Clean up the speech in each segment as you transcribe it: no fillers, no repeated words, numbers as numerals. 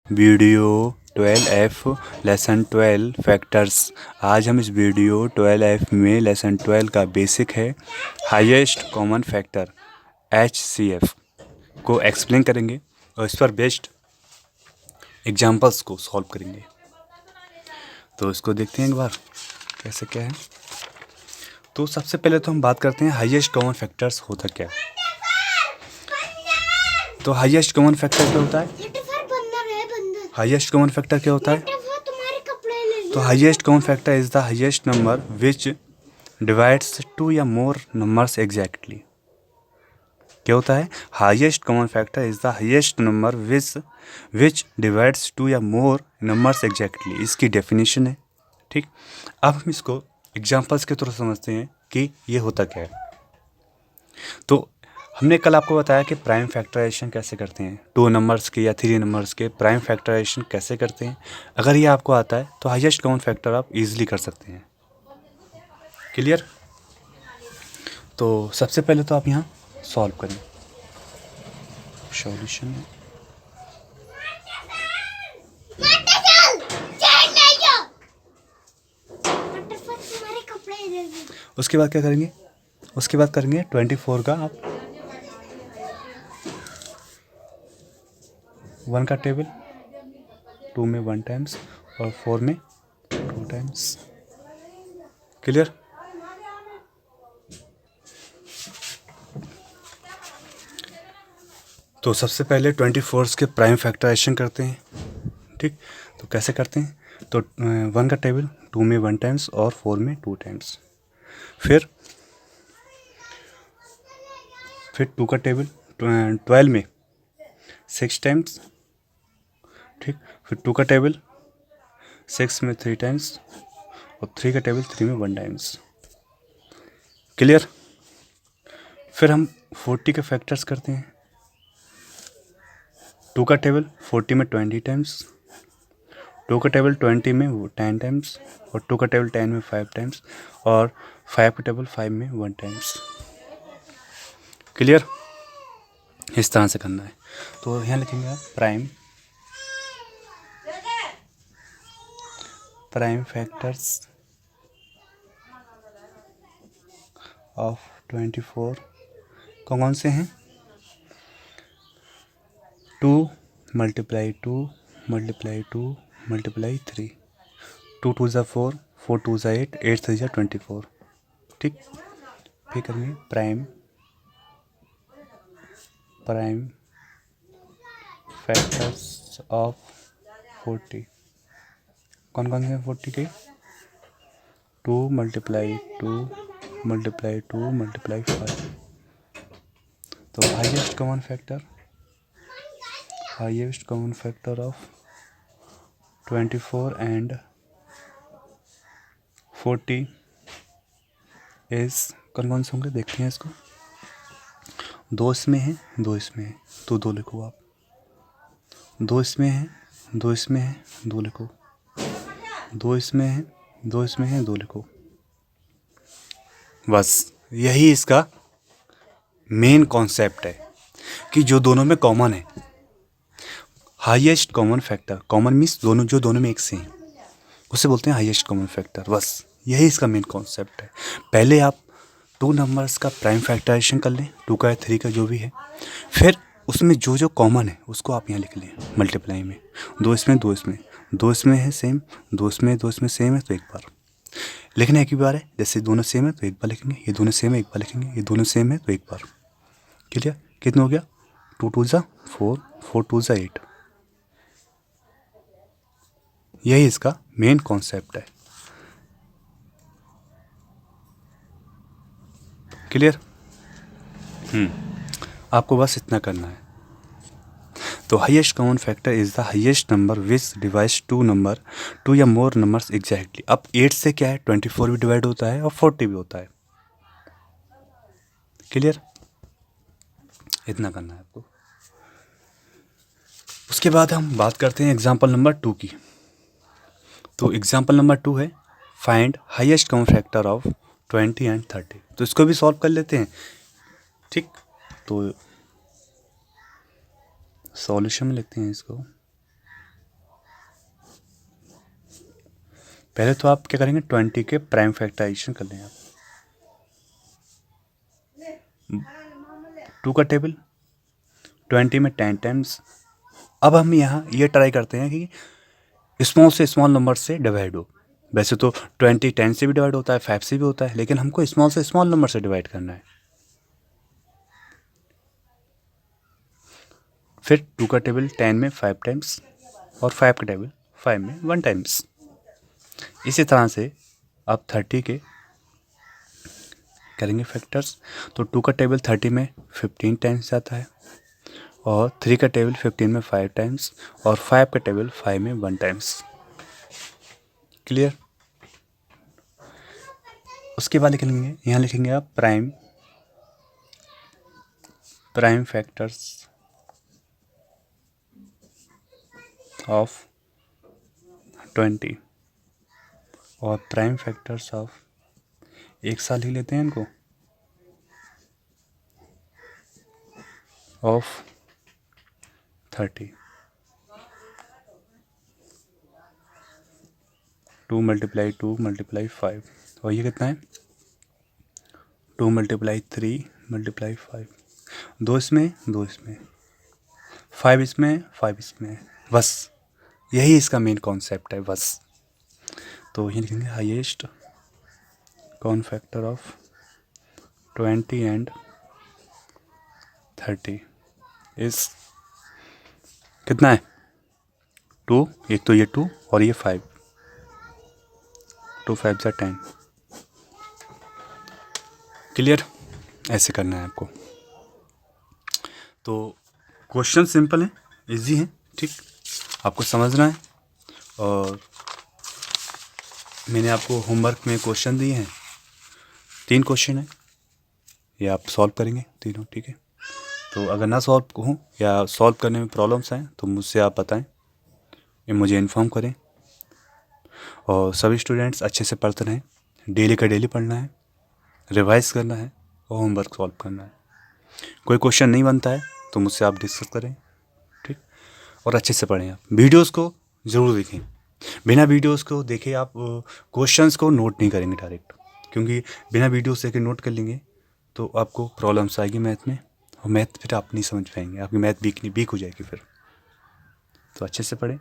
Video 12F lesson 12 factors. आज हम इस वीडियो 12F में लेसन 12 का बेसिक है हाईएस्ट कॉमन फैक्टर HCF को एक्सप्लेन करेंगे और इस पर बेस्ड एग्जांपल्स को सॉल्व करेंगे। तो इसको देखते हैं एक बार कैसे क्या है। तो सबसे पहले तो हम बात करते हैं हाईएस्ट कॉमन फैक्टर्स होता क्या है। तो हाईएस्ट कॉमन फैक्टर क्या होता है? हाईएस्ट कॉमन फैक्टर क्या होता है? तो highest common factor is the highest number which divides two या मोर नंबर्स एग्जैक्टली। क्या होता है? Highest common factor is the highest number which divides two या मोर नंबर्स एग्जैक्टली। इसकी डेफिनेशन है। ठीक, अब हम इसको एग्जांपल्स के थ्रू समझते हैं कि ये होता क्या है। तो हमने कल आपको बताया कि प्राइम फैक्टराइजेशन कैसे करते हैं, 2 नंबर्स के या 3 नंबर्स के प्राइम फैक्टराइजेशन कैसे करते हैं। अगर ये आपको आता है तो हाईएस्ट कॉमन फैक्टर आप इजीली कर सकते हैं। क्लियर? तो सबसे पहले तो आप यहाँ सॉल्व करें। सॉल्यूशन उसके बाद क्या करेंगे? उसके बाद करेंगे 24 का आप 1 का टेबल, 2 में 1 टाइम्स और 4 में 2 टाइम्स। क्लियर? तो सबसे पहले 24 के प्राइम फैक्टराइजेशन करते हैं। ठीक, तो कैसे करते हैं? तो 1 का टेबल, 2 में 1 टाइम्स और 4 में 2 टाइम्स। फिर 2 का टेबल 12 में 6 टाइम्स। ठीक, फिर 2 का टेबल 6 में 3 टाइम्स और 3 का टेबल 3 में 1 टाइम्स। क्लियर? फिर हम 40 के फैक्टर्स करते हैं। 2 का टेबल 40 में 20 टाइम्स, 2 का टेबल 20 में 10 टाइम्स और 2 का टेबल 10 में 5 टाइम्स और 5 का टेबल 5 में 1 टाइम्स। क्लियर? इस तरह से करना है। तो यहाँ लिखेंगे आप प्राइम फैक्टर्स ऑफ 24 कौन से हैं? 2 मल्टीप्लाई 2 मल्टीप्लाई 2 मल्टीप्लाई 3, 2 2 ज़ा 4, 4 2 ज़ा 8, 8 3 ज़ा 24। ठीक, फिर करेंगे प्राइम फैक्टर्स ऑफ 40। कौन से हैं 40 के? 2 मल्टीप्लाई 2 मल्टीप्लाई 2 मल्टीप्लाई 5। तो highest common factor of 24 and 40 is कौन से होंगे? देखते हैं इसको। 2 इसमें है, 2 इसमें है तो 2 लिखो आप। 2 इसमें है, 2 इसमें है, 2 लिखो। 2 इसमें है, 2 इसमें है, 2 लिखो। बस यही इसका मेन कॉन्सेप्ट है कि जो दोनों में कॉमन है। Highest common factor, common means दोनों में एक से हैं, उसे बोलते हैं हाईएस्ट कॉमन फैक्टर। बस यही इसका मेन कॉन्सेप्ट है। पहले आप 2 नंबर्स का प्राइम फैक्टराइजेशन कर लें, 2 का या 3 का जो भी है। फिर उसमें जो कॉमन है उसको आप यहाँ लिख लें मल्टीप्लाई में। 2 इसमें, 2 इसमें, 2 इसमें है सेम, 2 इसमें सेम है तो एक बार लिखना है। एक ही बार है, जैसे दोनों सेम है तो एक बार लिखेंगे, ये दोनों सेम है एक बार लिखेंगे, ये दोनों सेम है तो एक बार। क्लियर? कितना हो गया? 2 2 ज़ा 4, 4 2 ज़ा 8। यही इसका मेन कॉन्सेप्ट है। क्लियर? आपको बस इतना करना है। तो highest common factor is the highest number which divides two या मोर नंबर्स एग्जैक्टली। अब 8 से क्या है? 24 भी डिवाइड होता है और 40 भी होता है। क्लियर? इतना करना है आपको। उसके बाद हम बात करते हैं एग्जाम्पल नंबर 2 की। तो एग्जाम्पल नंबर 2 है find highest common factor of 20 and 30। तो इसको भी सॉल्व कर लेते हैं। ठीक, तो सॉल्यूशन में लिखते हैं इसको। पहले तो आप क्या करेंगे, 20 के प्राइम फैक्टराइजेशन कर लें आप। 2 का टेबल 20 में 10 टाइम्स। अब हम यहाँ ये ट्राई करते हैं कि स्मॉल से स्मॉल नंबर से डिवाइड हो। वैसे तो 20 10 से भी डिवाइड होता है, 5 से भी होता है, लेकिन हमको स्मॉल से स्मॉल नंबर से डिवाइड करना है। फिर 2 का टेबल 10 में 5 टाइम्स और 5 का टेबल 5 में 1 टाइम्स। इसी तरह से आप 30 के करेंगे फैक्टर्स, तो 2 का टेबल 30 में 15 टाइम्स जाता है, और 3 का टेबल 15 में 5 टाइम्स, और 5 का टेबल 5 में 1 टाइम्स। क्लियर। उसके बाद लिखेंगे, यहाँ लिखेंगे आप प्राइम फैक्टर्स ऑफ 20 और प्राइम फैक्टर्स ऑफ, एक साथ ही लेते हैं इनको, ऑफ 30। 2 × 2 × 5, और ये कितना है, 2 × 3 × 5, 2 इसमें 2 इसमें, 5 इसमें 5 इसमें, बस यही इसका मेन कॉन्सेप्ट है बस। तो ये लिखेंगे highest common factor of 20 and 30 इस कितना है, 2, एक तो ये 2 और ये 5, 2 5 × 10। क्लियर। ऐसे करना है आपको। तो क्वेश्चन सिंपल है, इजी है, ठीक, आपको समझना है। और मैंने आपको होमवर्क में क्वेश्चन दिए हैं, 3 क्वेश्चन है, ये आप सॉल्व करेंगे तीनों, ठीक है। तो अगर ना सॉल्व हो या सॉल्व करने में प्रॉब्लम्स हैं तो मुझसे आप बताएं, ये मुझे इन्फॉर्म करें। और सभी स्टूडेंट्स अच्छे से पढ़ते रहें, डेली का डेली पढ़ना है, रिवाइज करना है और होमवर्क सॉल्व करना है। कोई क्वेश्चन नहीं बनता है तो मुझसे आप डिस्कस करें, ठीक, और अच्छे से पढ़ें। आप वीडियोस को ज़रूर देखें, बिना वीडियोस को देखे आप क्वेश्चंस को नोट नहीं करेंगे डायरेक्ट, क्योंकि बिना वीडियोस देखे नोट कर लेंगे तो आपको प्रॉब्लम्स आएगी मैथ में, और मैथ फिर आप नहीं समझ पाएंगे, आपकी मैथ वीक हो जाएगी फिर। तो अच्छे से पढ़ें,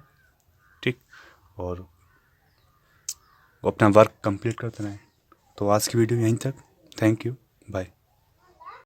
ठीक, और अपना वर्क कंप्लीट करते रहें। तो आज की वीडियो यहीं तक। Thank you, bye.